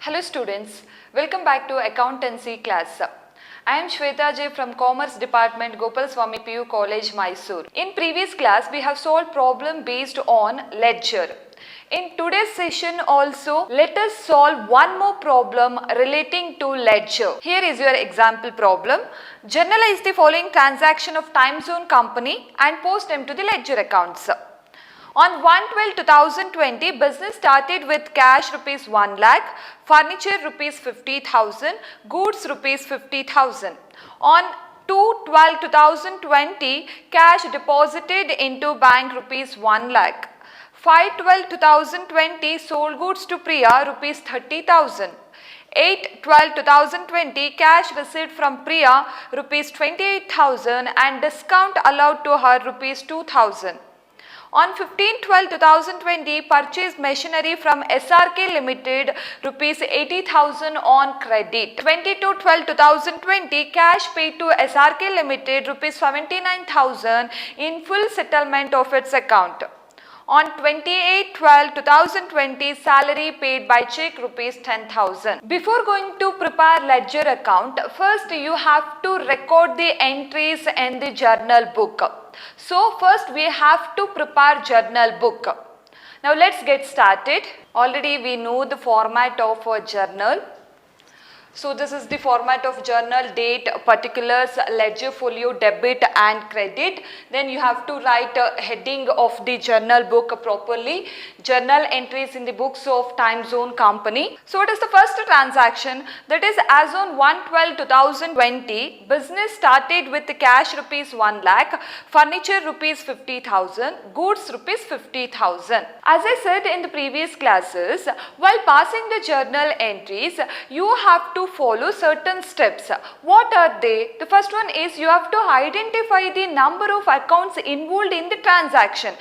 Hello students, welcome back to accountancy class. I am Shweta J from Commerce Department, Gopal Swami PU College, Mysore. In previous class, we have solved problem based on ledger. In today's session also, let us solve one more problem relating to ledger. Here is your example problem. Journalize the following transaction of time zone company and post them to the ledger accounts. On 1/12/2020, business started with cash rupees 1 lakh, furniture rupees 50,000, goods rupees 50,000. On 2/12/2020, cash deposited into bank rupees 1 lakh. 5/12/2020, sold goods to Priya rupees 30,000. 8/12/2020, cash received from Priya rupees 28,000 and discount allowed to her rupees 2,000. On 15/12/2020, purchased machinery from SRK Limited rupees 80,000 on credit. 22/12/2020, cash paid to SRK Limited rupees 79,000 in full settlement of its account. On 28/12/2020, salary paid by check rupees 10,000. Before going to prepare ledger account, first you have to record the entries in the journal book. So first we have to prepare journal book. Now let's get started. Already we know the format of a journal. So this is the format of journal: date, particulars, ledger, folio, debit and credit. Then you have to write a heading of the journal book properly. Journal entries in the books of time zone company. So what is the first transaction? That is, as on 1/12/2020, business started with cash rupees 1 lakh, furniture rupees 50,000, goods rupees 50,000. As I said in the previous classes, while passing the journal entries, you have to follow certain steps. What are they? The first one is you have to identify the number of accounts involved in the transaction.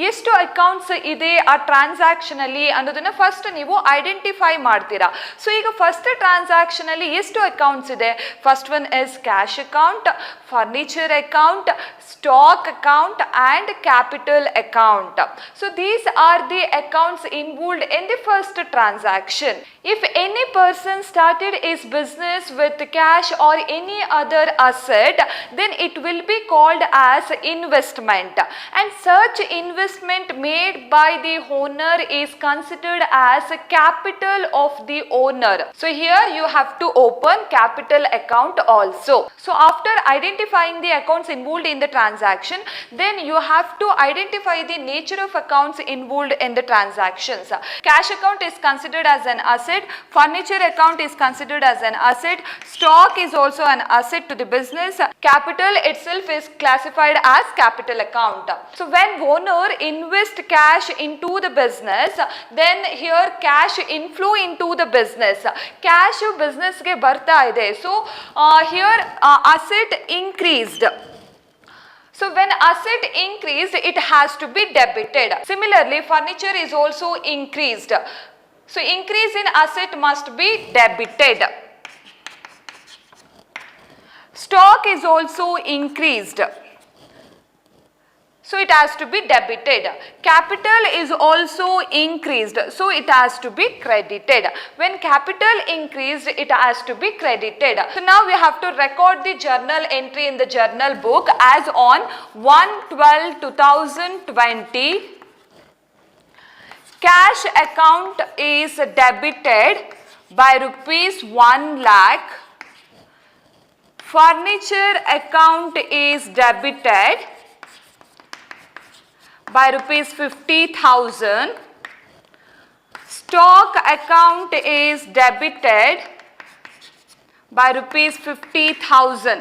ಎಷ್ಟು accounts ಇದೆ ಆ transaction ಅಲ್ಲಿ ಅನ್ನೋದನ್ನ first ನೀವು identify ಮಾಡ್ತೀರಾ. So ಈಗ first transaction ಅಲ್ಲಿ ಎಷ್ಟು ಅಕೌಂಟ್ಸ್ ಇದೆ? First one is cash account, furniture account, stock account and capital account. So these are the accounts involved in the first transaction. If any person started his business with cash or any other asset, then it will be called as investment, and such investment made by the owner is considered as capital of the owner. So here you have to open capital account also. So after identifying the accounts involved in the transaction, then you have to identify the nature of accounts involved in the transactions. Cash account is considered as an asset, furniture account is considered as an asset, stock is also an asset to the business, capital itself is classified as capital account. So when owner invest cash into the business, then here cash inflow into the business. Cash business ge barta ide. So here asset increased. So when asset increased, it has to be debited. Similarly, furniture is also increased. So increase in asset must be debited. Stock is also increased. So it has to be debited. Capital is also increased. So it has to be credited. When capital increased, it has to be credited. So now we have to record the journal entry in the journal book as on 1/12/2020. Cash account is debited by rupees 1 lakh. Furniture account is debited by rupees 50,000. Stock account is debited by rupees 50,000.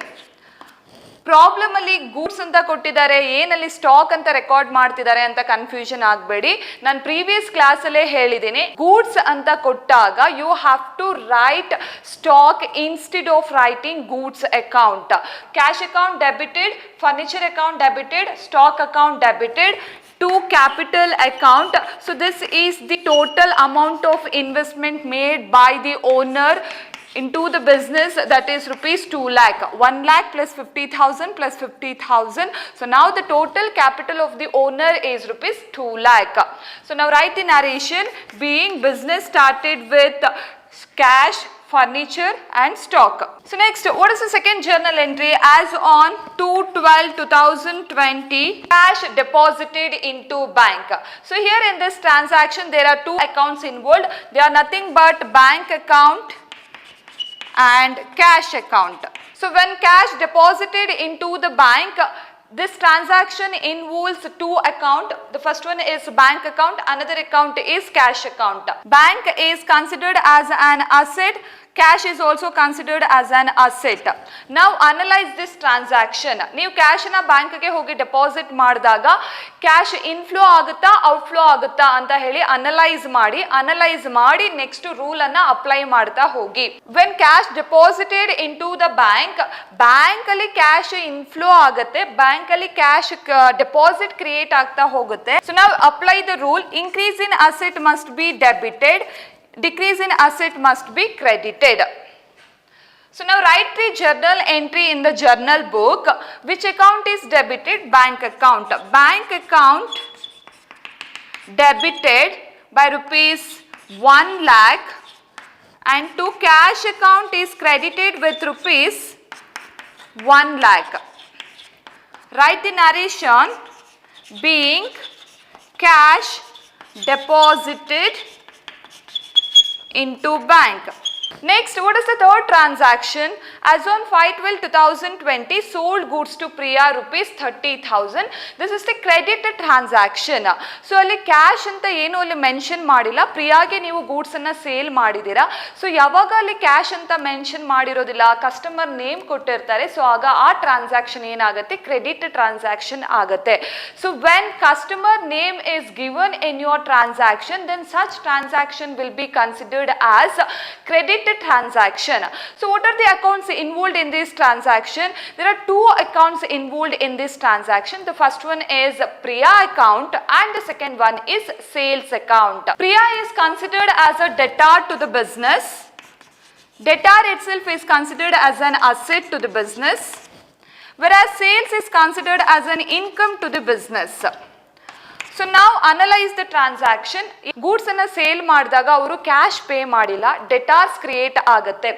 Problem ಅಲ್ಲಿ goods ಅಂತ ಕೊಟ್ಟಿದ್ದಾರೆ, ಏನಲ್ಲಿ stock ಅಂತ record ಮಾಡ್ತಿದ್ದಾರೆ ಅಂತ confusion ಆಗಬೇಡಿ. ನಾನು previous ಕ್ಲಾಸಲ್ಲೇ ಹೇಳಿದ್ದೀನಿ, ಗೂಡ್ಸ್ ಅಂತ ಕೊಟ್ಟಾಗ you have to write stock instead of writing goods account. Cash account debited, furniture account debited, stock account debited to capital account. So this is the total amount of investment made by the owner into the business, that is rupees 2 lakh. 1 lakh plus 50,000 plus 50,000. So now the total capital of the owner is rupees 2 lakh. So now write the narration. Being business started with cash, furniture and stock. So next, what is the second journal entry? As on 2/12/2020, cash deposited into bank. So here in this transaction there are two accounts involved. They are nothing but bank account and cash account. So when cash deposited into the bank, this transaction involves two accounts. The first one is bank account, another account is cash account. Bank is considered as an asset. Cash is also considered as an asset. Now analyze this transaction. ನೀವು ಕ್ಯಾಶನ್ನ ಬ್ಯಾಂಕ್ಗೆ ಹೋಗಿ deposit ಮಾಡಿದಾಗ cash inflow ಆಗುತ್ತಾ outflow ಆಗುತ್ತಾ ಅಂತ ಹೇಳಿ analyse ಮಾಡಿ next rule ಅನ್ನ ಅಪ್ಲೈ ಮಾಡ್ತಾ ಹೋಗಿ. When cash deposited in to the bank ಅಲ್ಲಿ ಕ್ಯಾಶ್ ಇನ್ಫ್ಲೋ ಆಗುತ್ತೆ, ಬ್ಯಾಂಕ್ ಅಲ್ಲಿ ಕ್ಯಾಶ್ ಡೆಪಾಸಿಟ್ ಕ್ರಿಯೇಟ್ ಆಗ್ತಾ ಹೋಗುತ್ತೆ. ಸೊ ನಾವು apply the rule, increase in asset must be debited, decrease in asset must be credited. So now write the journal entry in the journal book. Which account is debited? Bank account. Bank account debited by rupees 1 lakh and to cash account is credited with rupees 1 lakh. Write the narration being cash deposited into bank. Next, what is the third transaction? As on 5/12/2020, sold goods to Priya rupees 30,000. This is the credit transaction. So ಅಲ್ಲಿ cash ಅಂತ ಏನು ಅಲ್ಲಿ mention ಮಾಡಿಲ್ಲ. ಪ್ರಿಯಾಗೆ ನೀವು goods ಅನ್ನ sale ಮಾಡಿದ್ದೀರಾ. So ಯಾವಾಗ ಅಲ್ಲಿ ಕ್ಯಾಶ್ ಅಂತ ಮೆನ್ಷನ್ ಮಾಡಿರೋದಿಲ್ಲ, ಕಸ್ಟಮರ್ ನೇಮ್ ಕೊಟ್ಟಿರ್ತಾರೆ, ಸೊ ಆಗ ಆ ಟ್ರಾನ್ಸಾಕ್ಷನ್ ಏನಾಗುತ್ತೆ? ಕ್ರೆಡಿಟ್ ಟ್ರಾನ್ಸಾಕ್ಷನ್ ಆಗುತ್ತೆ. So when customer name is given in your transaction, then such transaction will be considered as credit transaction. So what are the accounts involved in this transaction? There are two accounts involved in this transaction. The first one is Priya account and the second one is sales account. Priya is considered as a debtor to the business. Debtor itself is considered as an asset to the business, whereas sales is considered as an income to the business. So now analyze the transaction. Goods ಅನ್ನ sale ಮಾಡಿದಾಗ ಅವರು cash pay ಮಾಡಿಲ್ಲ, ಡೆಟಾರ್ಸ್ create ಆಗುತ್ತೆ.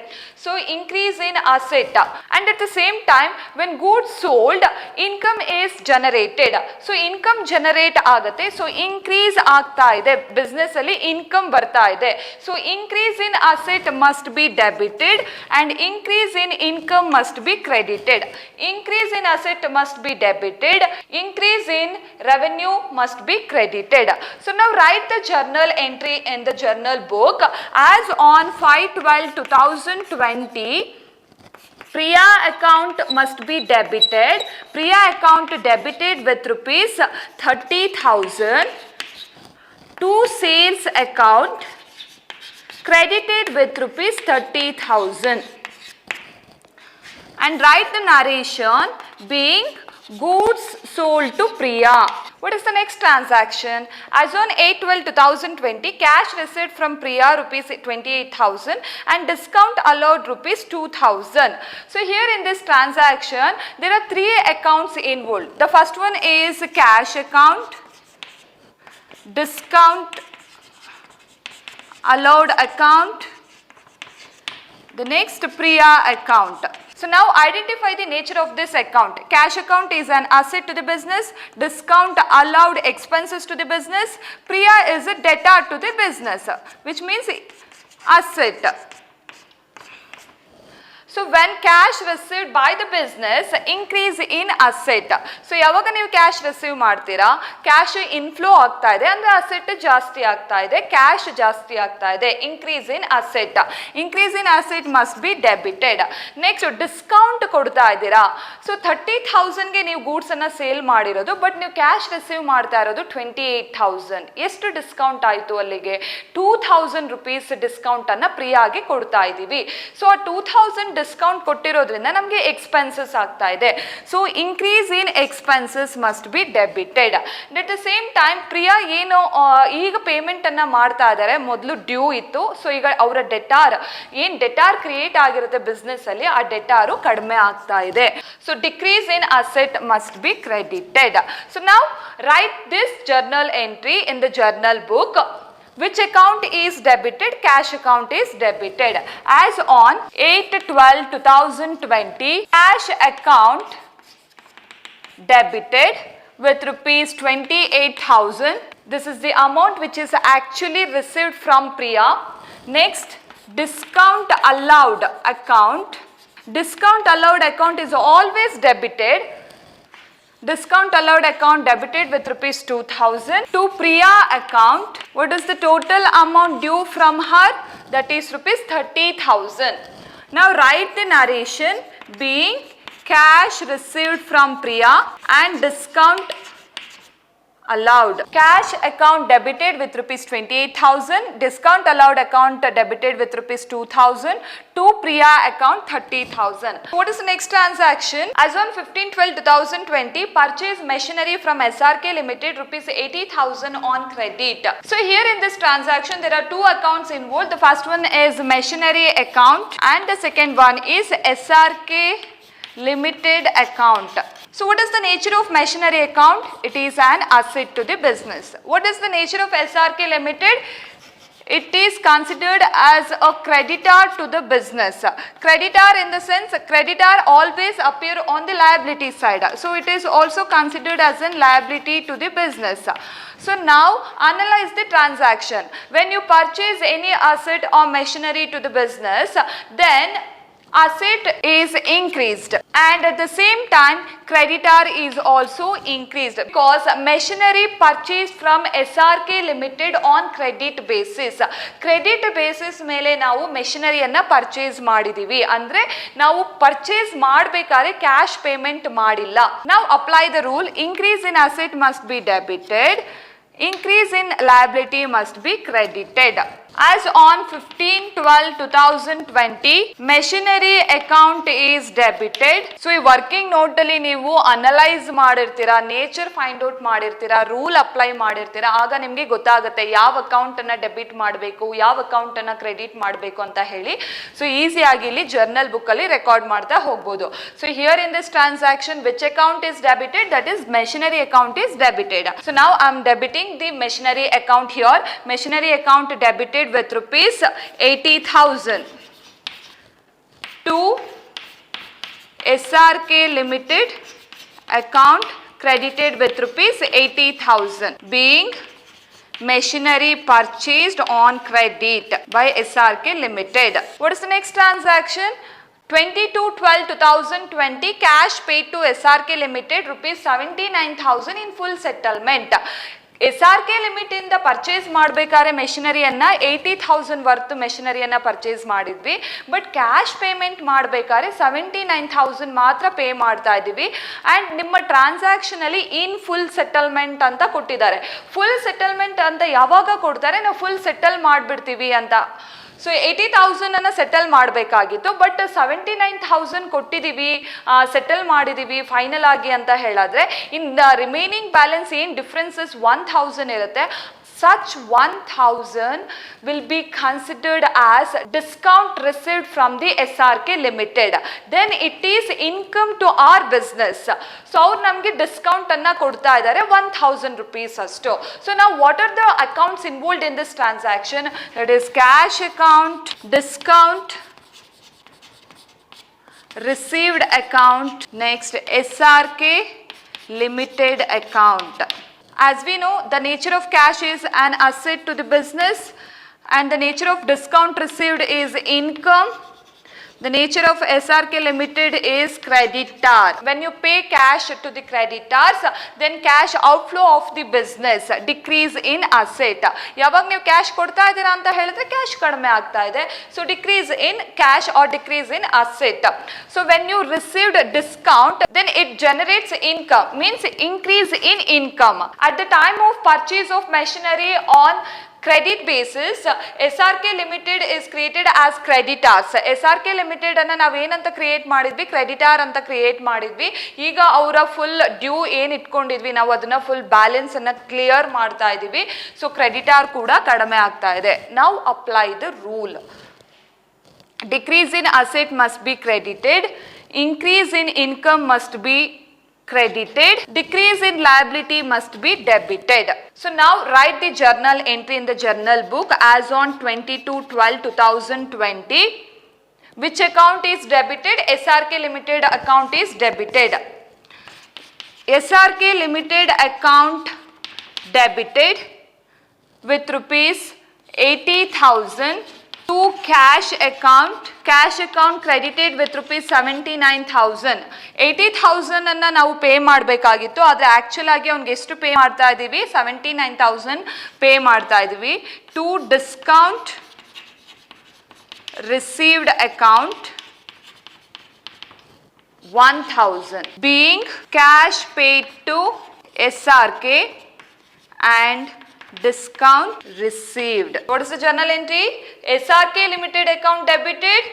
So increase in asset and at the same time when goods sold income is generated. So income generate ಆಗುತ್ತೆ. So increase ಆಗ್ತಾ ಇದೆ, business ಅಲ್ಲಿ income ಬರ್ತಾ ಇದೆ. So increase in asset must be debited and increase in income must be credited. Increase in asset must be debited, increase in revenue must be credited. So now write the journal entry in the journal book. As on 5/12/2020, Priya account must be debited. Priya account debited with rupees 30,000 to sales account credited with rupees 30,000. And write the narration being goods sold to Priya. What is the next transaction? As on 8/12/2020, cash received from Priya rupees 28,000 and discount allowed rupees 2,000. So here in this transaction, there are three accounts involved. The first one is cash account, discount allowed account, the next Priya account. So now identify the nature of this account. Cash account is an asset to the business. Discount allowed expenses to the business. Priya is a debtor to the business, which means asset. So when cash received by the business, increase in asset. So ಯಾವಾಗ ನೀವು cash receive ಮಾಡ್ತೀರಾ, cash inflow ಆಗ್ತಾ ಇದೆ ಅಂದ್ರೆ asset ಜಾಸ್ತಿ ಆಗ್ತಾ ಇದೆ, cash ಜಾಸ್ತಿ ಆಗ್ತಾ ಇದೆ, increase in asset. Increase in asset must be debited. Next discount ಕೊಡ್ತಾ ಇದ್ದೀರಾ. ಸೊ 30,000ಗೆ ನೀವು ಗೂಡ್ಸ್ ಅನ್ನ ಸೇಲ್ ಮಾಡಿರೋದು, ಬಟ್ ನೀವು ಕ್ಯಾಶ್ ರಿಸೀವ್ ಮಾಡ್ತಾ ಇರೋದು 28,000. ಎಷ್ಟು ಡಿಸ್ಕೌಂಟ್ ಆಯಿತು ಅಲ್ಲಿಗೆ? 2,000 rupees ಡಿಸ್ಕೌಂಟ್ ಅನ್ನ ಪ್ರಿಯಾಗೆ ಕೊಡ್ತಾ ಇದ್ದೀವಿ. ಸೊ ಆ 2,000 ಡಿಸ್ಕೌಂಟ್ ಕೊಟ್ಟಿರೋದ್ರಿಂದ ನಮಗೆ ಎಕ್ಸ್ಪೆನ್ಸಸ್ ಆಗ್ತಾ ಇದೆ. So increase in expenses must be debited. At the same time Priya ಏನು ಈಗ ಪೇಮೆಂಟ್ ಅನ್ನ ಮಾಡ್ತಾ ಇದ್ದಾರೆ, ಮೊದಲು ಡ್ಯೂ ಇತ್ತು. ಸೊ ಈಗ ಅವರ ಡೆಟಾರ್ ಕ್ರಿಯೇಟ್ ಆಗಿರುತ್ತೆ ಬಿಸ್ನೆಸ್ ಅಲ್ಲಿ, ಆ ಡೆಟಾರು ಕಡಿಮೆ ಆಗ್ತಾ ಇದೆ. So decrease in asset must be credited. So ನಾವು write this journal entry in the journal book. Which account is debited? Cash account is debited. As on 8/12/2020, cash account debited with rupees 28,000. This is the amount which is actually received from Priya. Next, discount allowed account. Discount allowed account is always debited. Discount allowed account debited with rupees 2,000. To Priya account, what is the total amount due from her? That is rupees 30,000. Now write the narration being cash received from Priya and discount allowed. Cash account debited with rupees 28,000. Discount allowed account debited with rupees 2,000. To Priya account 30,000. What is the next transaction? As on 15/12/2020, purchase machinery from SRK Limited rupees 80,000 on credit. So here in this transaction there are two accounts involved. The first one is machinery account and the second one is SRK Limited account. So what is the nature of machinery account? It is an asset to the business. What is the nature of SRK Limited? It is considered as a creditor to the business. Creditor in the sense, creditor always appear on the liability side. So it is also considered as a liability to the business. So now analyze the transaction. When you purchase any asset or machinery to the business, then asset is increased and at the same time creditor is also increased because machinery purchased from SRK Limited on credit basis. Credit basis ಮೇಲೆ ನಾವು ಮೆಷಿನರಿಯನ್ನು purchase ಮಾಡಿದೀವಿ ಅಂದ್ರೆ ನಾವು purchase ಮಾಡಬೇಕಾದ್ರೆ cash payment ಮಾಡಿಲ್ಲ. ನಾವು apply the rule increase in asset must be debited, increase in liability must be credited. As on 15/12/2020, machinery account is debited. So ಈ working note ಅಲ್ಲಿ ನೀವು ಅನಲೈಸ್ ಮಾಡಿರ್ತೀರಾ, ನೇಚರ್ ಫೈಂಡ್ ಔಟ್ ಮಾಡಿರ್ತೀರಾ, rule apply ಮಾಡಿರ್ತೀರಾ, ಆಗ ನಿಮಗೆ ಗೊತ್ತಾಗುತ್ತೆ ಯಾವ ಅಕೌಂಟ್ ಅನ್ನ ಡೆಬಿಟ್ ಮಾಡಬೇಕು, ಯಾವ ಅಕೌಂಟ್ ಅನ್ನ ಕ್ರೆಡಿಟ್ ಮಾಡಬೇಕು ಅಂತ ಹೇಳಿ. ಸೊ ಈಸಿಯಾಗಿ ಇಲ್ಲಿ ಜರ್ನಲ್ ಬುಕ್ ಅಲ್ಲಿ ರೆಕಾರ್ಡ್ ಮಾಡ್ತಾ ಹೋಗ್ಬೋದು. So here in this transaction which account is debited? That is machinery account is debited. So now I am debiting the machinery account here. Machinery account debited with rupees 80,000 to SRK Limited account credited with rupees 80,000 being machinery purchased on credit by SRK Limited. What is the next transaction? 22/12/2020 cash paid to SRK Limited rupees 79,000 in full settlement. SRK Limited ಇಂದ purchase ಮಾಡಬೇಕಾದ್ರೆ ಮೆಷಿನರಿಯನ್ನ 80,000 worth ಮೆಷಿನರಿಯನ್ನ purchase ಮಾಡಿದ್ವಿ. But cash payment ಮಾಡಬೇಕಾದ್ರೆ 79,000 ಮಾತ್ರ pay ಮಾಡ್ತಾ ಇದ್ದೀವಿ. And ನಿಮ್ಮ transaction ಅಲ್ಲಿ ಇನ್ full settlement ಅಂತ ಕೊಟ್ಟಿದ್ದಾರೆ. ಫುಲ್ ಸೆಟಲ್ಮೆಂಟ್ ಅಂತ ಯಾವಾಗ ಕೊಡ್ತಾರೆ? ನಾವು ಫುಲ್ ಸೆಟಲ್ ಮಾಡಿಬಿಡ್ತೀವಿ ಅಂತ. ಸೊ 80,000 ಅನ್ನು ಸೆಟಲ್ ಮಾಡಬೇಕಾಗಿತ್ತು, ಬಟ್ 79,000 ಕೊಟ್ಟಿದ್ದೀವಿ, ಸೆಟಲ್ ಮಾಡಿದ್ದೀವಿ ಫೈನಲ್ ಆಗಿ ಅಂತ ಹೇಳಿದ್ರೆ ಇನ್ ದ ರಿಮೈನಿಂಗ್ ಬ್ಯಾಲೆನ್ಸ್ ಏನು ಡಿಫ್ರೆನ್ಸಸ್ 1,000 ಇರುತ್ತೆ. Such 1,000 will be considered as discount received from the SRK Limited. Then it is income to our business. So ಅವ್ರು ನಮಗೆ ಡಿಸ್ಕೌಂಟ್ ಅನ್ನ ಕೊಡ್ತಾ ಇದ್ದಾರೆ 1,000 rupees ಅಷ್ಟು. So now what are the accounts involved in this transaction? That is cash account, discount received account, next SRK Limited account. As we know, the nature of cash is an asset to the business and the nature of discount received is income. The nature of SRK Limited is creditor. When you pay cash to the creditors, then cash outflow of the business, decrease in asset. ಯಾವಾಗ ನೀವು cash ಕೊಡ್ತಾ ಇದ್ದೀರಾ ಅಂತ ಹೇಳಿದ್ರೆ cash ಕಡಿಮೆ ಆಗ್ತಾ ಇದೆ. So decrease in cash or decrease in asset. So when you received discount, then it generates income, means increase in income. At the time of purchase of machinery on credit basis, SRK Limited is created as creditors. SRK Limited ಅನ್ನ ನಾವೇನಂತ create ಮಾಡಿದ್ವಿ? Creditor ಅಂತ create ಮಾಡಿದ್ವಿ. ಈಗ ಅವರ full due ಏನು ಇಟ್ಕೊಂಡಿದ್ವಿ ನಾವು ಅದನ್ನ ಫುಲ್ ಬ್ಯಾಲೆನ್ಸ್ ಅನ್ನ ಕ್ಲಿಯರ್ ಮಾಡ್ತಾ ಇದ್ದೀವಿ. ಸೊ ಕ್ರೆಡಿಟಾರ್ ಕೂಡ ಕಡಿಮೆ ಆಗ್ತಾ ಇದೆ. ನಾವು apply the rule. Decrease in asset must be credited, increase in income must be credited. Decrease in liability must be debited. So now write the journal entry in the journal book as on 22/12/2020. Which account is debited? SRK Limited account is debited. SRK Limited account debited with rupees 80,000 to cash account credited with rupees 79,000. 80,000 ಅನ್ನ ನಾವು pay ಮಾಡಬೇಕಾಗಿತ್ತು, ಆದರೆ actual ಆಗಿ ಅವ್ನಿಗೆ ಎಷ್ಟು pay ಮಾಡ್ತಾ ಇದ್ದೀವಿ? 79,000 pay ಮಾಡ್ತಾ ಇದ್ದೀವಿ. To discount received account 1,000 being cash paid to SRK and discount received. What is the journal entry? SRK Limited account debited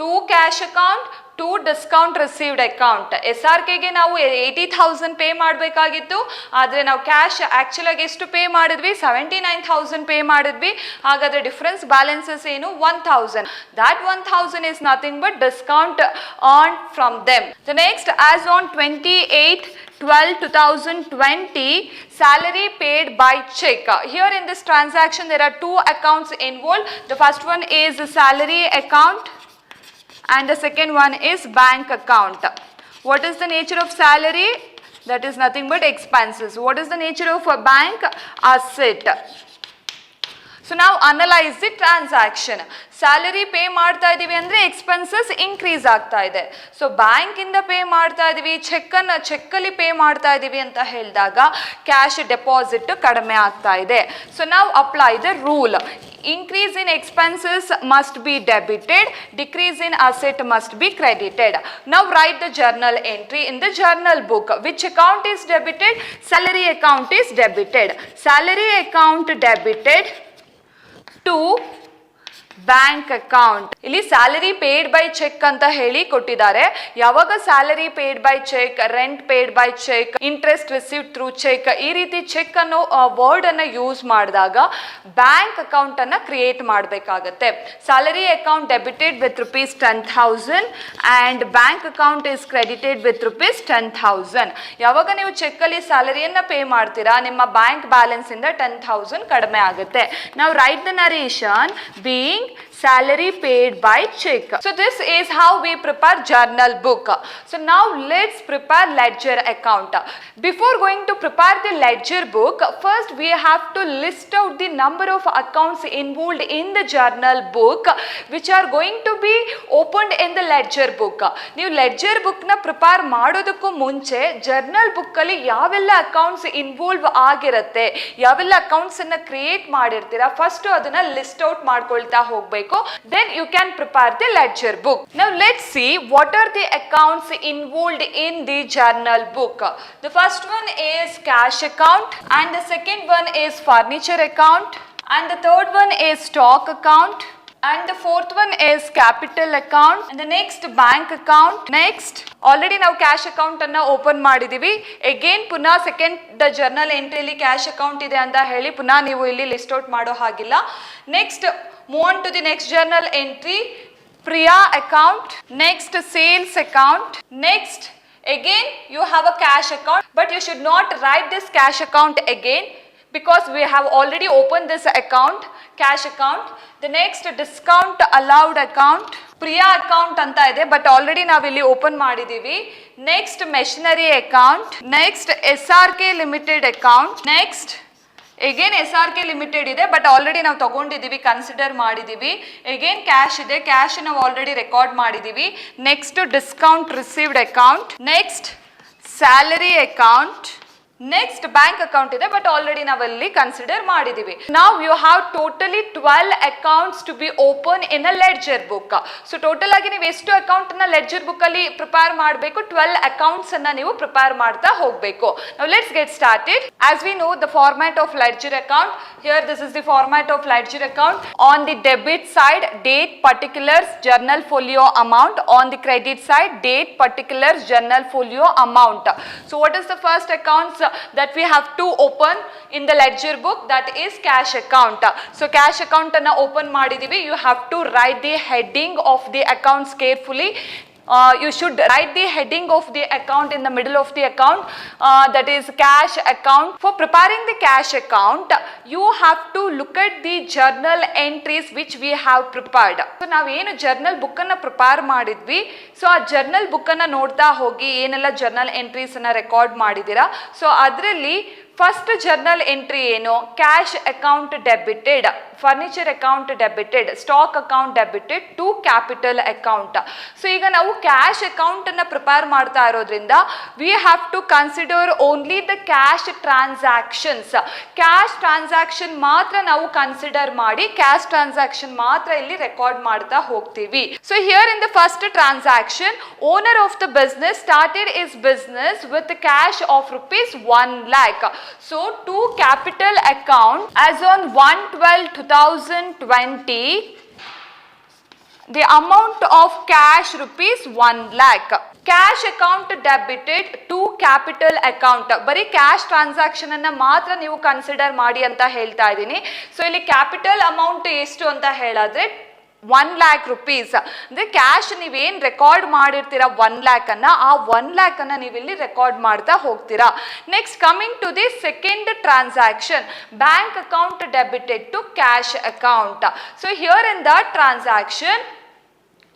to cash account to discount received account. SRK ಗೆ ನಾವು 80,000 pay ಮಾಡಬೇಕಾಗಿತ್ತು, ಆದರೆ ನಾವು cash actual ಆಗಿ ಎಷ್ಟು pay ಮಾಡಿದ್ವಿ? 79,000 pay ಮಾಡಿದ್ವಿ. ಹಾಗಾದ್ರೆ ಡಿಫರೆನ್ಸ್ ಬ್ಯಾಲೆನ್ಸಸ್ ಏನು? 1,000. That 1,000 is nothing but discount earned from them. The next, as on 28/12/2020, salary paid by check. Here in this transaction there are two accounts involved. The first one is the salary account and the second one is bank account. What is the nature of salary? That is nothing but expenses. What is the nature of a bank? Asset. So now analyze the transaction. Salary pay ಮಾಡ್ತಾ ಇದ್ದೀವಿ ಅಂದರೆ expenses increase ಆಗ್ತಾ ಇದೆ. So ಬ್ಯಾಂಕಿಂದ pay ಮಾಡ್ತಾ ಇದ್ದೀವಿ, ಚೆಕ್ಕಲ್ಲಿ pay ಮಾಡ್ತಾ ಇದ್ದೀವಿ ಅಂತ ಹೇಳಿದಾಗ ಕ್ಯಾಶ್ ಡೆಪಾಸಿಟ್ ಕಡಿಮೆ ಆಗ್ತಾ ಇದೆ. ಸೊ ನಾವು apply the rule. Increase in expenses must be debited, decrease in asset must be credited. Now write the journal entry in the journal book. Which account is debited? Salary account is debited. Salary account debited to bank account. ಇಲ್ಲಿ salary paid by cheque ಅಂತ ಹೇಳಿ ಕೊಟ್ಟಿದ್ದಾರೆ. ಯಾವಾಗ salary paid by cheque, rent paid by cheque, interest received through cheque, ಈ ರೀತಿ cheque ಅನ್ನೋ word ಅನ್ನ use ಮಾಡಿದಾಗ ಬ್ಯಾಂಕ್ ಅಕೌಂಟ್ ಅನ್ನ ಕ್ರಿಯೇಟ್ ಮಾಡಬೇಕಾಗತ್ತೆ. Salary account debited with rupees 10,000 and bank account is credited with rupees 10,000. ಯಾವಾಗ ನೀವು ಚೆಕ್ ಅಲ್ಲಿ ಸ್ಯಾಲರಿಯನ್ನ ಪೇ ಮಾಡ್ತೀರಾ, ನಿಮ್ಮ ಬ್ಯಾಂಕ್ ಬ್ಯಾಲೆನ್ಸ್ ಇಂದ 10,000 ಕಡಿಮೆ ಆಗುತ್ತೆ. ನಾವು right the narration being salary paid by check. So this is how we prepare journal book. So now let's prepare ledger account. Before going to prepare the ledger book, first we have to list out the number of accounts involved in the journal book which are going to be opened in the ledger book. ನೀವು ledger book ನ prepare ಮಾಡೋದಕ್ಕೂ ಮುಂಚೆ journal book ಅಲ್ಲಿ ಯಾವೆಲ್ಲ accounts involve ಆಗಿರುತ್ತೆ, ಯಾವೆಲ್ಲ accounts ಅನ್ನ create ಮಾಡಿರ್ತೀರಾ, first ಅದನ್ನ ಲಿಸ್ಟ್ ಔಟ್ ಮಾಡ್ಕೊಳ್ತಾ ಹೋಗ್ಬೇಕು. Then you can prepare the ledger book. Now let's see what are the accounts involved in the journal book. The first one is cash account and the second one is furniture account and the third one is stock account and the fourth one is capital account and the next bank account. Next already ನಾವು cash account ಅನ್ನ open ಮಾಡಿದೀವಿ. Again ಪುನಃ second the journal ಎಂಟ್ರಿಯಲ್ಲಿ cash account ಇದೆ ಅಂತ ಹೇಳಿ ಪುನಃ ನೀವು ಇಲ್ಲಿ ಲಿಸ್ಟ್ ಔಟ್ ಮಾಡೋ ಹಾಗಿಲ್ಲ. Next move on to the next journal entry, Priya account, next sales account, next again you have a cash account, but you should not write this cash account again because we have already opened this account, cash account. The next discount allowed account, Priya account anta ide but already ನಾವು ಇಲ್ಲಿ open ಮಾಡಿದೀವಿ. Next machinery account, next SRK Limited account, next again SRK Limited ಇದೆ but already ನಾವು ತಗೊಂಡಿದ್ದೀವಿ, consider ಮಾಡಿದ್ದೀವಿ. Again cash ಇದೆ, cash ನಾವು already record ಮಾಡಿದ್ದೀವಿ. Next discount received account, next salary account, next bank account ಇದೆ ಬಟ್ ಆಲ್ರೆಡಿ ನಾವಲ್ಲಿ consider ಮಾಡಿದೀವಿ. ನಾವ್ you have totally 12 accounts to be open in a ledger book. So total ಆಗಿ ನೀವು ಎಷ್ಟು ಅಕೌಂಟ್ ನ ಲೆಡ್ಜರ್ ಬುಕ್ ಅಲ್ಲಿ ಪ್ರಿಪೇರ್ ಮಾಡಬೇಕು? 12 ಅಕೌಂಟ್ಸ್ ಅನ್ನ ನೀವು ಪ್ರಿಪೇರ್ ಮಾಡ್ತಾ ಹೋಗಬೇಕು. Now let's get started. As we know the format of ledger account, here this is the format of ledger account. On the debit side date particulars journal folio amount, on the credit side date particulars journal folio amount. So what is the first accounts that we have to open in the ledger book? That is cash account. So cash account anna open ಮಾಡಿದೀವಿ. You have to write the heading of the accounts carefully. you should write the heading of the account in the middle of the account, that is cash account. For preparing the cash account, you have to look at the journal entries which we have prepared. So ನಾವೇನು journal book ಅನ್ನ prepare ಮಾಡಿದ್ವಿ, so ಆ journal book ಅನ್ನ ನೋಡ್ತಾ ಹೋಗಿ ಏನೆಲ್ಲ journal entries ಅನ್ನ record ಮಾಡಿದ್ದೀರಾ. ಸೊ ಅದರಲ್ಲಿ ಫಸ್ಟ್ ಜರ್ನಲ್ ಎಂಟ್ರಿ ಏನು, cash account debited, furniture account debited, stock account debited to capital account. So ಈಗ ನಾವು ಕ್ಯಾಶ್ ಅಕೌಂಟ್ ಅನ್ನ ಪ್ರಿಪೇರ್ ಮಾಡ್ತಾ ಇರೋದ್ರಿಂದ we have to consider only the cash transactions. Cash transaction ಮಾತ್ರ ನಾವು ಕನ್ಸಿಡರ್ ಮಾಡಿ ಕ್ಯಾಶ್ ಟ್ರಾನ್ಸಾಕ್ಷನ್ ಮಾತ್ರ ಇಲ್ಲಿ ರೆಕಾರ್ಡ್ ಮಾಡ್ತಾ ಹೋಗ್ತೀವಿ. So here in the first transaction, owner of the business started is business with cash of rupees 1 lakh. So to capital account as on 1/12/2020, the amount of cash rupees 1 lakh. Cash account debited to capital account. ಬರೀ cash transaction ಅನ್ನ ಮಾತ್ರ ನೀವು consider ಮಾಡಿ ಅಂತ ಹೇಳ್ತಾ ಇದ್ದೀನಿ. So ಇಲ್ಲಿ capital amount ಎಷ್ಟು ಅಂತ ಹೇಳಿದ್ರೆ 1 lakh rupees. ಅಂದರೆ ಕ್ಯಾಶ್ ನೀವೇನು ರೆಕಾರ್ಡ್ ಮಾಡಿರ್ತೀರಾ 1 lakh ಅನ್ನ, ಆ 1 lakh ಅನ್ನ ನೀವಿಲ್ಲಿ ರೆಕಾರ್ಡ್ ಮಾಡ್ತಾ ಹೋಗ್ತೀರಾ. Next coming to the second transaction, bank account debited to cash account. So here in that transaction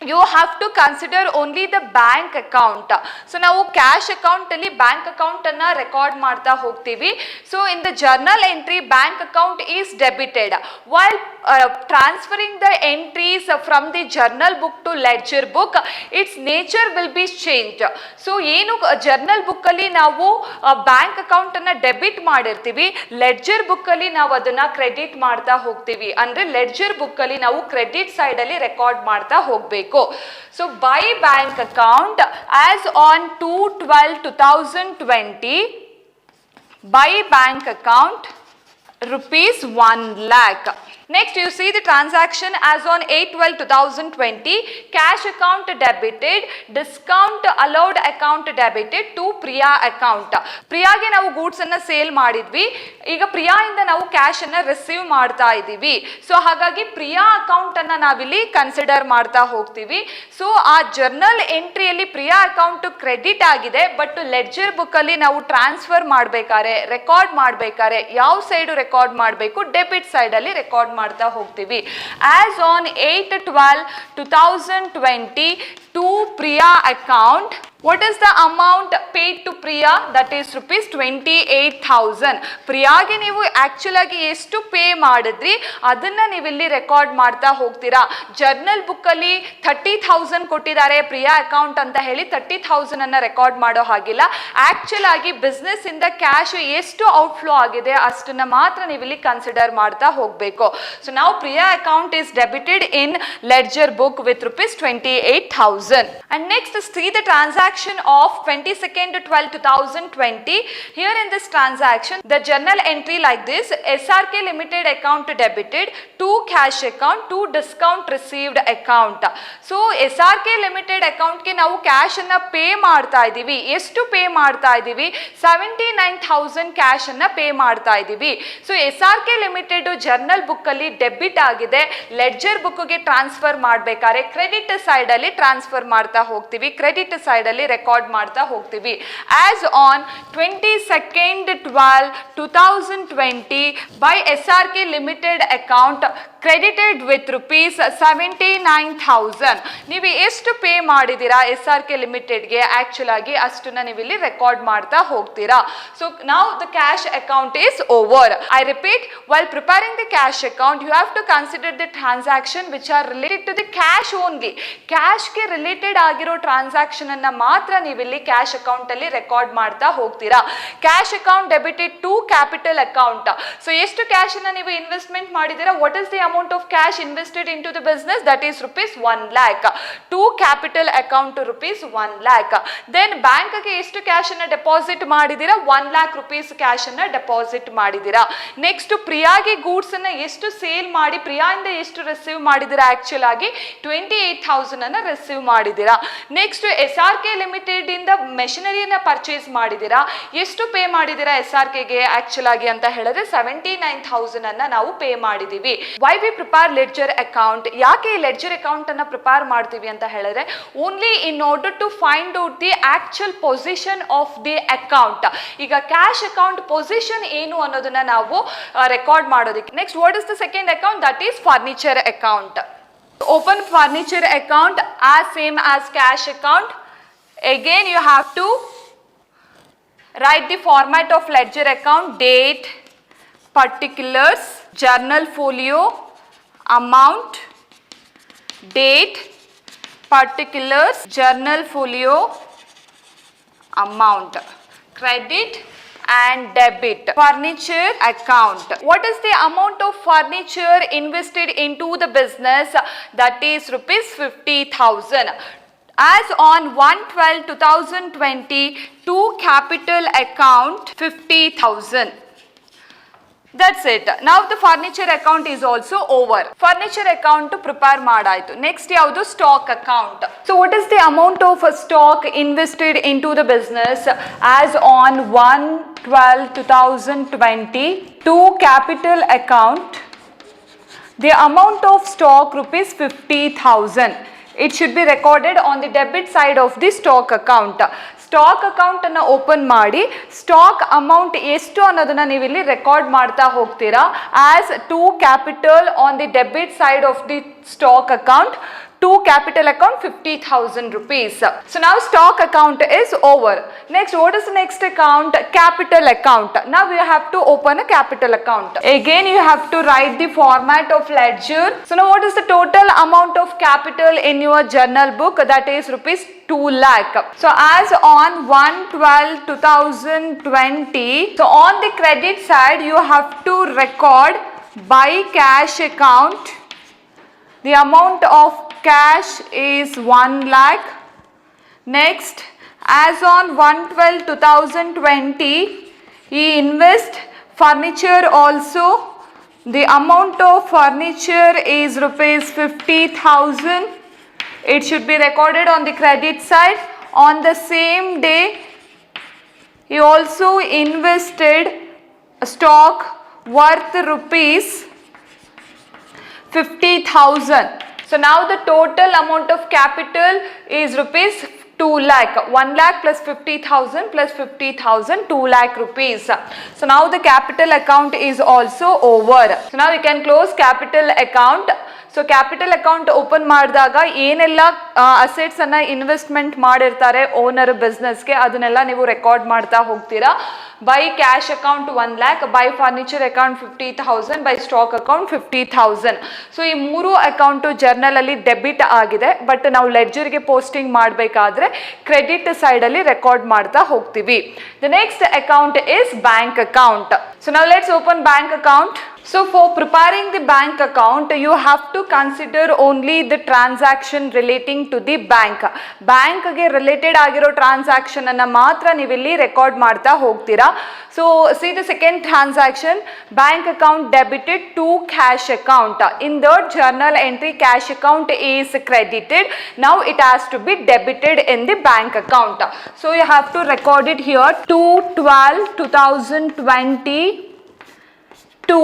you have to consider only the bank account. So ನಾವು cash account ಅಲ್ಲಿ bank account ಅನ್ನ record ಮಾಡ್ತಾ ಹೋಗ್ತೀವಿ. So in the journal entry bank account is debited, while transferring the entries from the journal book to ledger book, its nature will be changed. So ಏನು journal book ಅಲ್ಲಿ ನಾವು bank account ಅನ್ನ debit ಮಾಡಿರ್ತೀವಿ, ledger book ಅಲ್ಲಿ ನಾವು ಅದನ್ನ credit ಮಾಡ್ತಾ ಹೋಗ್ತೀವಿ. ಅಂದ್ರೆ ಲೆಡ್ಜರ್ ಬುಕ್ ಅಲ್ಲಿ ನಾವು ಕ್ರೆಡಿಟ್ ಸೈಡ್ ಅಲ್ಲಿ ರೆಕಾರ್ಡ್ ಮಾಡ್ತಾ ಹೋಗ್ಬೇಕು. So by bank account as on 2/12/2020, by bank account rupees 1 lakh. Next you see the transaction as on 8/12/2020, cash account debited, discount allowed account debited to Priya account. ಪ್ರಿಯಾಗೆ ನಾವು goods ಅನ್ನ sale ಮಾಡಿದ್ವಿ, ಈಗ ಪ್ರಿಯಾ ಇಂದ ನಾವು cash ಅನ್ನ receive ಮಾಡ್ತಾ ಇದ್ದೀವಿ. So ಹಾಗಾಗಿ ಪ್ರಿಯಾ ಅಕೌಂಟ್ ಅನ್ನ ನಾವಿಲ್ಲಿ ಕನ್ಸಿಡರ್ ಮಾಡ್ತಾ ಹೋಗ್ತೀವಿ. ಸೊ ಆ ಜರ್ನಲ್ ಎಂಟ್ರಿಯಲ್ಲಿ ಪ್ರಿಯಾ ಅಕೌಂಟ್ ಕ್ರೆಡಿಟ್ ಆಗಿದೆ, ಬಟ್ ಲೆಡ್ಜರ್ ಬುಕ್ ಅಲ್ಲಿ ನಾವು ಟ್ರಾನ್ಸ್ಫರ್ ಮಾಡ್ಬೇಕಾರೆ, ರೆಕಾರ್ಡ್ ಮಾಡ್ಬೇಕಾರೆ ಯಾವ ಸೈಡ್ ರೆಕಾರ್ಡ್ ಮಾಡಬೇಕು, ಡೆಬಿಟ್ ಸೈಡ್ ಅಲ್ಲಿ ರೆಕಾರ್ಡ್ ಮಾಡ್ತಾ ಹೋಗ್ತೀವಿ. As on 8/12/2020 to Priya account, what is the amount paid to Priya? That is rupees 28,000. ಪ್ರಿಯಾಗೆ ನೀವು ಆಕ್ಚುಲ್ ಆಗಿ ಎಷ್ಟು ಪೇ ಮಾಡಿದ್ರಿ ಅದನ್ನ ನೀವು ಇಲ್ಲಿ ರೆಕಾರ್ಡ್ ಮಾಡ್ತಾ ಹೋಗ್ತೀರಾ. ಜರ್ನಲ್ ಬುಕ್ ಅಲ್ಲಿ 30,000 ಕೊಟ್ಟಿದ್ದಾರೆ ಪ್ರಿಯಾ ಅಕೌಂಟ್ ಅಂತ ಹೇಳಿ 30,000 ಅನ್ನ ರೆಕಾರ್ಡ್ ಮಾಡೋ ಹಾಗಿಲ್ಲ. ಆಕ್ಚುಲ್ ಆಗಿ ಬಿಸ್ನೆಸ್ ಇಂದ ಕ್ಯಾಶ್ ಎಷ್ಟು ಔಟ್ಫ್ಲೋ ಆಗಿದೆ ಅಷ್ಟನ್ನ ಮಾತ್ರ ನೀವು ಇಲ್ಲಿ ಕನ್ಸಿಡರ್ ಮಾಡ್ತಾ ಹೋಗ್ಬೇಕು. ಸೊ ನಾವು Priya account is debited in ledger book with rupees 28,000. And next see the transaction of 22/12/2020. Here in this transaction the journal entry like this, SRK Limited account debited to cash account to discount received account. So SRK Limited account ಗೆ ನಾವು cash ಅನ್ನ pay ಮಾಡ್ತಾ ಇದ್ದೀವಿ. ಎಷ್ಟು pay ಮಾಡ್ತಾ ಇದ್ದೀವಿ? 79,000 cash ಅನ್ನ pay ಮಾಡ್ತಾ ಇದ್ದೀವಿ. So SRK Limited journal book ಅಲ್ಲಿ ಡೆಬಿಟ್ ಆಗಿದೆ, ಲೆಡ್ಜರ್ ಬುಕ್ ಗೆ ಟ್ರಾನ್ಸ್ಫರ್ ಮಾಡ್ಬೇಕಾದ್ರೆ ಕ್ರೆಡಿಟ್ ಸೈಡ್ ಅಲ್ಲಿ ಟ್ರಾನ್ಸ್ಫರ್ ಮಾಡ್ತಾ ಹೋಗ್ತೀವಿ, ಕ್ರೆಡಿಟ್ ಸೈಡ್ ಅಲ್ಲಿ ರೆಕಾರ್ಡ್ ಮಾಡ್ತಾ ಹೋಗ್ತೀವಿ. As on 22/12/2020 by SRK limited account credited with rupees 79,000. ನೀವು ಎಷ್ಟು ಪೇ ಮಾಡಿದ್ದೀರಾ SRK ಲಿಮಿಟೆಡ್ಗೆ ಆಕ್ಚುಲ್ ಆಗಿ ಅಷ್ಟನ್ನ ನೀವು ಇಲ್ಲಿ ರೆಕಾರ್ಡ್ ಮಾಡ್ತಾ ಹೋಗ್ತೀರಾ. So now the cash account is over. I repeat, while preparing the cash account you have to consider the transaction which are related to the cash only. ಕ್ಯಾಶ್ಗೆ related ಆಗಿರೋ transaction ಅನ್ನ ಮಾತ್ರ ನೀವು ಇಲ್ಲಿ ಕ್ಯಾಶ್ ಅಕೌಂಟ್ ಅಲ್ಲಿ record ಮಾಡ್ತಾ ಹೋಗ್ತೀರಾ. Cash account debited to capital account. So ಎಷ್ಟು ಕ್ಯಾಶ್ ಅನ್ನ ನೀವು ಇನ್ವೆಸ್ಟ್ಮೆಂಟ್ ಮಾಡಿದ್ದೀರಾ, what is the amount of cash invested into the business? That is rupees 1 lakh. To capital account to rupees 1 lakh. Then bank ಗೆ ಎಷ್ಟು cash ಅನ್ನ deposit ಮಾಡಿದಿರಾ? 1 lakh rupees cash ಅನ್ನ deposit ಮಾಡಿದಿರಾ. Next ಪ್ರಿಯಾಗೆ goods ಅನ್ನ ಎಷ್ಟು sale ಮಾಡಿ ಪ್ರಿಯಾಯಿಂದ ಎಷ್ಟು receive ಮಾಡಿದಿರಾ? Actual ಆಗಿ 28,000 ಅನ್ನ ರಿಸೀವ್ ಮಾಡಿದಿರಾ. ನೆಕ್ಸ್ಟ್ SRK ಲಿಮಿಟೆಡ್ ಇಂದ ಮೆಷಿನರಿನ ಪರ್ಚೇಸ್ ಮಾಡಿದ್ದೀರಾ, ಎಷ್ಟು ಪೇ ಮಾಡಿದ್ದೀರಾ SRKಗೆ ಆಕ್ಚುಲ್ ಆಗಿ ಅಂತ ಹೇಳಿದ್ರೆ 79,000 ಅನ್ನ ನಾವು ಪೇ ಮಾಡಿದೀವಿ. Why we prepare ledger account, ಯಾಕೆ ಈ ಲೆಡ್ಜರ್ ಅಕೌಂಟ್ ಅನ್ನ ಪ್ರಿಪೇರ್ ಮಾಡ್ತೀವಿ ಅಂತ ಹೇಳಿದ್ರೆ only in order to find out the actual position of the account. ಈಗ ಕ್ಯಾಶ್ ಅಕೌಂಟ್ ಪೊಸಿಷನ್ ಏನು ಅನ್ನೋದನ್ನ ನಾವು ರೆಕಾರ್ಡ್ ಮಾಡೋದಕ್ಕೆ. Next, what is the second account? That is furniture account. Open furniture account as same as cash account. Again you have to write the format of ledger account: date, particulars, journal folio, amount, date, particulars, journal folio, amount, credit and debit. Furniture account. What is the amount of furniture invested into the business? That is rupees 50,000. As on 1/12/2020 to capital account 50,000. That's it. Now the furniture account is also over. Furniture account prepare ಮಾಡಾಯ್ತು. Next ಯಾವುದು? Stock account. So what is the amount of stock invested into the business as on 1/12/2020 to capital account? The amount of stock rupees 50,000. It should be recorded on the debit side of the stock account. Stock account ಅನ್ನು open ಮಾಡಿ stock amount ಎಷ್ಟು ಅನ್ನೋದನ್ನ ನೀವು ಇಲ್ಲಿ record ಮಾಡ್ತಾ ಹೋಗ್ತೀರಾ. As to capital on the debit side of the stock account, to capital account 50,000 rupees. So now stock account is over. Next, what is the next account? Capital account. Now you have to open a capital account. Again you have to write the format of ledger. So now what is the total amount of capital in your journal book? That is rupees 2 lakh. So as on 1/12/2020, so on the credit side you have to record by cash account. The amount of cash is 1 lakh. Next, as on 1/12/2020, he invest furniture also. The amount of furniture is rupees 50,000. It should be recorded on the credit side. On the same day, he also invested stock worth rupees 50,000. So now the total amount of capital is rupees 2 lakh. 1 lakh plus 50,000 plus 50,000, 2 lakh rupees. So now the capital account is also over. So now we can close capital account. So capital account open ಮಾಡಿದಾಗ ಏನೆಲ್ಲ assets ಅನ್ನ investment ಮಾಡಿರ್ತಾರೆ owner ಬಿಸ್ನೆಸ್ಗೆ ಅದನ್ನೆಲ್ಲ ನೀವು record ಮಾಡ್ತಾ ಹೋಗ್ತೀರಾ. By cash account 1 lakh, by furniture account 50,000, by stock account 50,000. So ಈ ಮೂರು ಅಕೌಂಟು ಜರ್ನಲ್ ಅಲ್ಲಿ ಡೆಬಿಟ್ ಆಗಿದೆ. ಬಟ್ ನಾವು ಲೆಡ್ಜರ್ಗೆ ಪೋಸ್ಟಿಂಗ್ ಮಾಡಬೇಕಾದ್ರೆ ಕ್ರೆಡಿಟ್ ಸೈಡ್ ಅಲ್ಲಿ ರೆಕಾರ್ಡ್ ಮಾಡ್ತಾ ಹೋಗ್ತೀವಿ. The next account is bank account. So ನಾವು let's open bank account. So for preparing the bank account, you have to consider only the transaction relating to the bank. Bank ಗೆ related ಆಗಿರೋ transaction ಅನ್ನ ಮಾತ್ರ ನೀವು ಇಲ್ಲಿ record ಮಾಡ್ತಾ ಹೋಗ್ತೀರಾ. So see the second transaction, bank account debited to cash account. In that journal entry, cash account is credited. Now it has to be debited in the bank account. So you have to record it here. 2/12/2020 to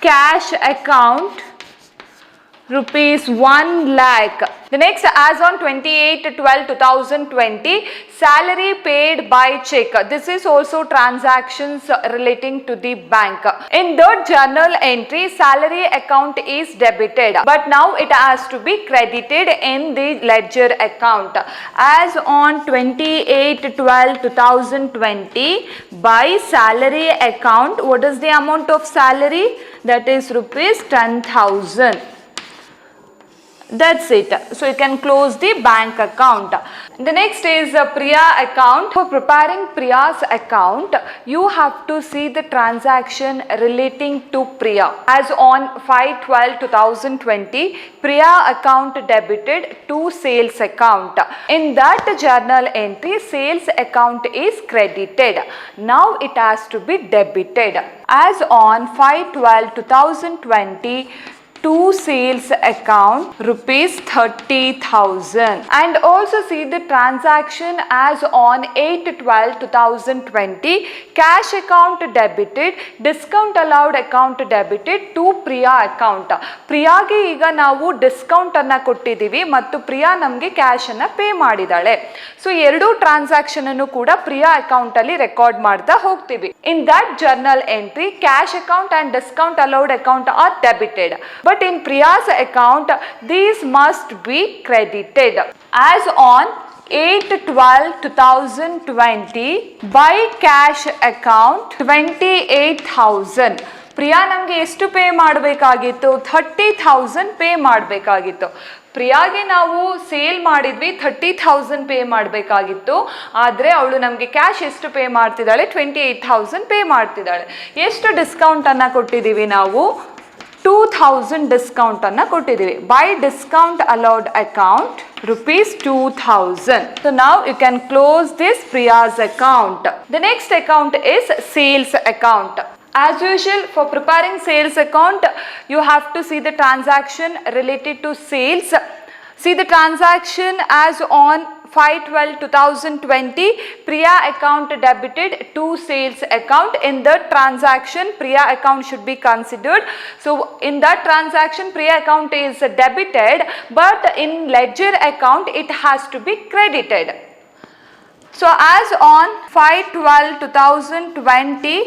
cash account rupees 1 lakh. The next, as on 28/12/2020, salary paid by check. This is also transactions relating to the bank. In that journal entry, salary account is debited, but now it has to be credited in the ledger account. As on 28/12/2020, by salary account, what is the amount of salary? That is rupees 10,000. That's it. So you can close the bank account. The next is Priya account. For preparing Priya's account, you have to see the transaction relating to Priya. As on 5/12/2020, Priya account debited to sales account. In that journal entry, sales account is credited. Now it has to be debited. As on 5/12/2020, to sales account rupees 30,000. And also see the transaction as on 8/12/2020, cash account debited, discount allowed account debited to Priya account. ಪ್ರಿಯಾಗೆ ಈಗ ನಾವು discount ಅನ್ನ ಕೊಟ್ಟಿದ್ದೀವಿ ಮತ್ತು ಪ್ರಿಯಾ ನಮಗೆ cash ಅನ್ನ pay ಮಾಡಿದಾಳೆ. So ಎರಡೂ transaction ಅನ್ನು ಕೂಡ ಪ್ರಿಯಾ ಅಕೌಂಟ್ ಅಲ್ಲಿ ರೆಕಾರ್ಡ್ ಮಾಡ್ತಾ ಹೋಗ್ತೀವಿ. ಇನ್ that journal entry, cash account and discount allowed account are debited, but in Priya's account these must be credited. As on 8/12/2020 by cash account 28,000. Priya ನಮಗೆ ಎಷ್ಟು ಪೇ ಮಾಡಬೇಕಾಗಿತ್ತು? 30,000 ಪೇ ಮಾಡಬೇಕಾಗಿತ್ತು. ಪ್ರಿಯಾಗೆ ನಾವು ಸೇಲ್ ಮಾಡಿದ್ವಿ, 30,000 ಪೇ ಮಾಡಬೇಕಾಗಿತ್ತು. ಆದರೆ ಅವಳು ನಮಗೆ ಕ್ಯಾಶ್ ಎಷ್ಟು ಪೇ ಮಾಡ್ತಿದ್ದಾಳೆ? 28,000 ಪೇ ಮಾಡ್ತಿದ್ದಾಳೆ. ಎಷ್ಟು ಡಿಸ್ಕೌಂಟನ್ನು ಕೊಟ್ಟಿದ್ದೀವಿ ನಾವು? 2,000 ಡಿಸ್ಕೌಂಟನ್ನು ಕೊಟ್ಟಿದ್ದೀವಿ. By discount allowed account rupees 2,000. So now you can close this Priya's account. The next account is sales account. As usual, for preparing sales account, you have to see the transaction related to sales. See the transaction as on 5/12/2020, Priya account debited to sales account. In the transaction, Priya account should be considered. So in that transaction, Priya account is debited, but in ledger account, it has to be credited. So as on 5/12/2020,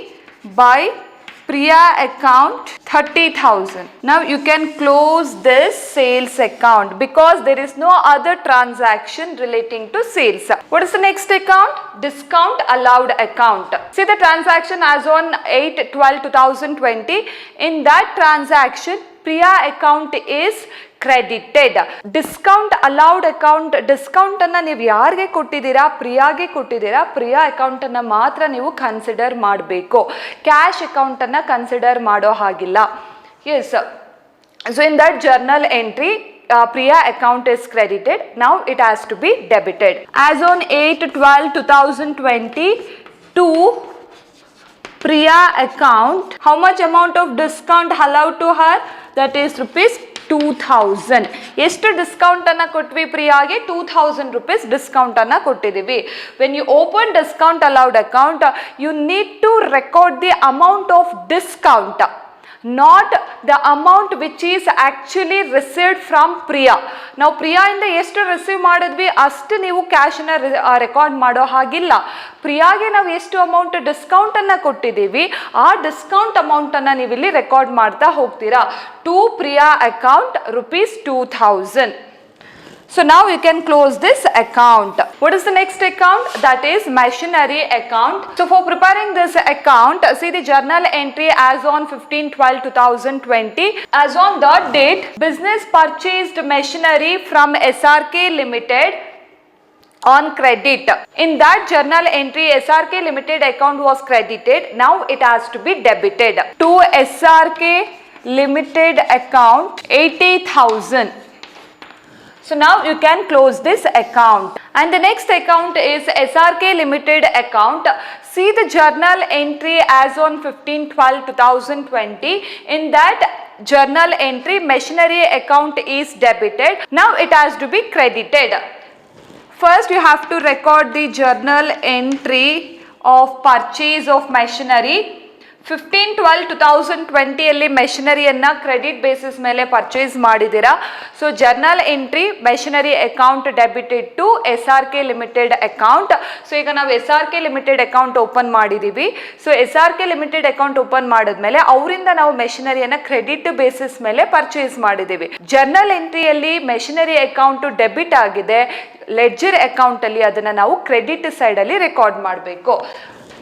by Priya account 30,000. Now you can close this sales account because there is no other transaction relating to sales. What is the next account? Discount allowed account. See the transaction as on 8/12/2020. In that transaction, Priya account is credited. Discount allowed account, discount ಅನ್ನ ನೀವು ಯಾರಿಗೆ ಕೊಟ್ಟಿದ್ದೀರಾ? ಪ್ರಿಯಾಗೆ ಕೊಟ್ಟಿದ್ದೀರಾ. Priya account ಅನ್ನ ಮಾತ್ರ ನೀವು consider ಮಾಡಬೇಕು. Cash account ಅನ್ನ ಕನ್ಸಿಡರ್ ಮಾಡೋ ಹಾಗಿಲ್ಲ. Yes, so in that journal entry, Priya account is credited. Now it has to be debited. As on 8/12/2020 to Priya account, how much amount of discount allowed to her? That is rupees 2,000. ಎಷ್ಟು discount ಅನ್ನ ಕೊಟ್ವಿ ಪ್ರಿಯಾಗೆ? 2,000 rupees discount ಅನ್ನ ಕೊಟ್ಟಿದ್ದೀವಿ. When you open discount allowed account, you need to record the amount of discount, not the amount which is actually received from Priya. ನಾವು ಪ್ರಿಯಾಯಿಂದ ಎಷ್ಟು receive ಮಾಡಿದ್ವಿ ಅಷ್ಟು ನೀವು ಕ್ಯಾಶನ್ನ ರೆಕಾರ್ಡ್ ಮಾಡೋ ಹಾಗಿಲ್ಲ. ಪ್ರಿಯಾಗೆ ನಾವು ಎಷ್ಟು ಅಮೌಂಟ್ ಡಿಸ್ಕೌಂಟನ್ನು ಕೊಟ್ಟಿದ್ದೀವಿ ಆ ಡಿಸ್ಕೌಂಟ್ ಅಮೌಂಟನ್ನು ನೀವು ಇಲ್ಲಿ ರೆಕಾರ್ಡ್ ಮಾಡ್ತಾ ಹೋಗ್ತೀರಾ. To Priya account rupees 2,000. So now you can close this account. What is the next account? That is machinery account. So for preparing this account, see the journal entry as on 15/12/2020. As on that date, business purchased machinery from SRK Limited on credit. In that journal entry, SRK Limited account was credited. Now it has to be debited. To SRK Limited account 80,000. So now you can close this account. And the next account is SRK Limited account. See the journal entry as on 15/12/2020. In that journal entry, machinery account is debited. Now it has to be credited. First you have to record the journal entry of purchase of machinery. 15/12/2020 ಅಲ್ಲಿ ಮೆಷಿನರಿಯನ್ನು credit basis ಮೇಲೆ purchase ಮಾಡಿದ್ದೀರಾ. So journal entry machinery account debited to SRK limited account. So ಈಗ ನಾವು SRK limited account open ಮಾಡಿದ್ದೀವಿ. So SRK limited account open ಮಾಡಿದ್ಮೇಲೆ ಅವರಿಂದ ನಾವು ಮೆಷಿನರಿಯನ್ನು ಕ್ರೆಡಿಟ್ ಬೇಸಿಸ್ ಮೇಲೆ ಪರ್ಚೇಸ್ ಮಾಡಿದ್ದೀವಿ. ಜರ್ನಲ್ ಎಂಟ್ರಿಯಲ್ಲಿ ಮೆಷಿನರಿ ಅಕೌಂಟು ಡೆಬಿಟ್ ಆಗಿದೆ, ಲೆಡ್ಜರ್ ಅಕೌಂಟಲ್ಲಿ ಅದನ್ನು ನಾವು ಕ್ರೆಡಿಟ್ ಸೈಡಲ್ಲಿ ರೆಕಾರ್ಡ್ ಮಾಡಬೇಕು.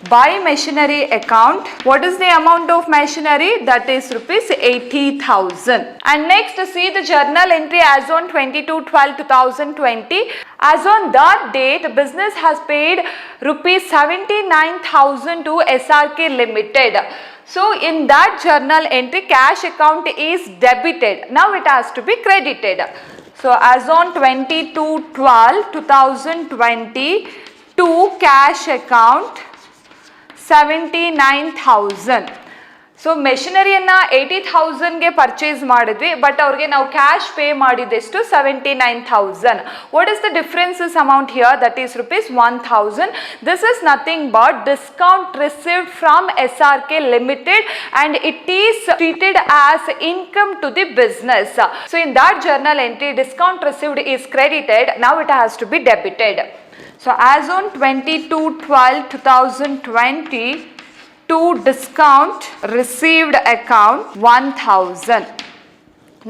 By machinery account, what is the amount of machinery? That is rupees 80,000. And next see the journal entry as on 22/12/2020. As on that date, business has paid rupees 79,000 to SRK Limited. So in that journal entry, cash account is debited. Now it has to be credited. So as on 22/12/2020 to cash account 79,000. So ಮೆಷಿನರಿಯನ್ನ 80,000ಗೆ purchase ಮಾಡಿದ್ವಿ, but ಅವ್ರಿಗೆ ನಾವು cash pay ಮಾಡಿದೆಷ್ಟು 79,000. What is the differences amount here? That is rupees 1,000. This is nothing but discount received from SRK Limited and it is treated as income to the business. So in that journal entry, discount received is credited. Now it has to be debited. So as on 22/12/2020, to discount received account 1,000.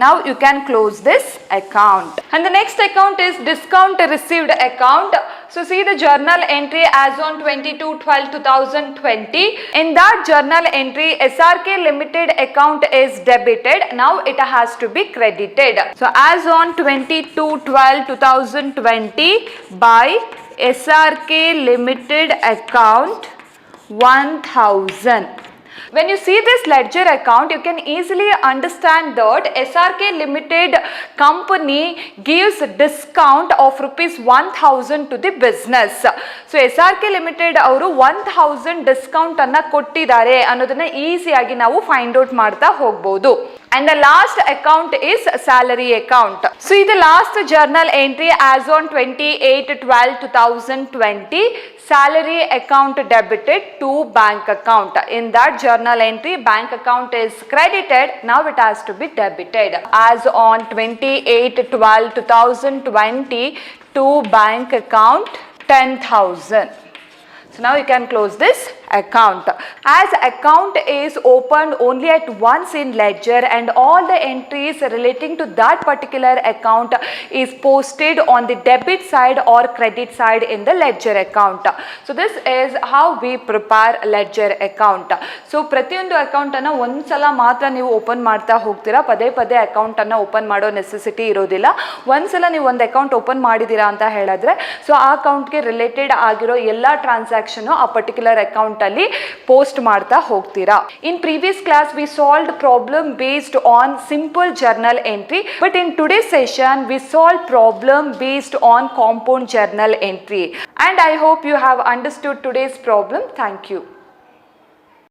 Now you can close this account. And the next account is discount received account. So see the journal entry as on 22/12/2020. In that journal entry, SRK Limited account is debited. Now it has to be credited. So as on 22/12/2020, by SRK Limited account 1,000. When you see this ledger account, you can easily understand that SRK Limited company gives discount of rupees 1,000 to the business. So SRK Limited ಅವರು 1,000 discount ಅನ್ನ ಕೊಟ್ಟಿದ್ದಾರೆ ಅನ್ನೋದನ್ನ ಈಸಿಯಾಗಿ ನಾವು find out ಮಾಡ್ತಾ ಹೋಗ್ಬೋದು. And the last account is salary account. So the last journal entry as on 28/12/2020, salary account debited to bank account. In that journal entry, bank account is credited. Now it has to be debited. As on 28/12/2020, to bank account 10,000. So now you can close this account. As account is opened only at once in ledger and all the entries relating to that particular account is posted on the debit side or credit side in the ledger account. So this is how we prepare ledger account. So ಪ್ರತಿಯೊಂದು account ಅನ್ನ ಒಂದ್ಸಲ ಮಾತ್ರ ನೀವು open ಮಾಡ್ತಾ ಹೋಗ್ತೀರಾ, ಪದೇ ಪದೇ account ಅನ್ನ ಓಪನ್ ಮಾಡೋ ನೆಸೆಸಿಟಿ ಇರೋದಿಲ್ಲ. ಒಂದ್ಸಲ ನೀವು ಒಂದು ಅಕೌಂಟ್ ಓಪನ್ ಮಾಡಿದೀರಾ ಅಂತ ಹೇಳಿದ್ರೆ, ಸೊ ಆ ಅಕೌಂಟ್ಗೆ ರಿಲೇಟೆಡ್ ಆಗಿರೋ ಎಲ್ಲ ಟ್ರಾನ್ಸಾಕ್ಷನ್ ಆ ಪರ್ಟಿಕ್ಯುಲರ್ ಅಕೌಂಟ್ ಅಲ್ಲಿ ಪೋಸ್ಟ್ ಮಾಡ್ತಾ ಹೋಗ್ತೀರಾ. ಇನ್ previous class we solved problem based on simple journal entry, but in today session V solve problem based on compound journal entry. And I hope you have understood today's problem. Thank you.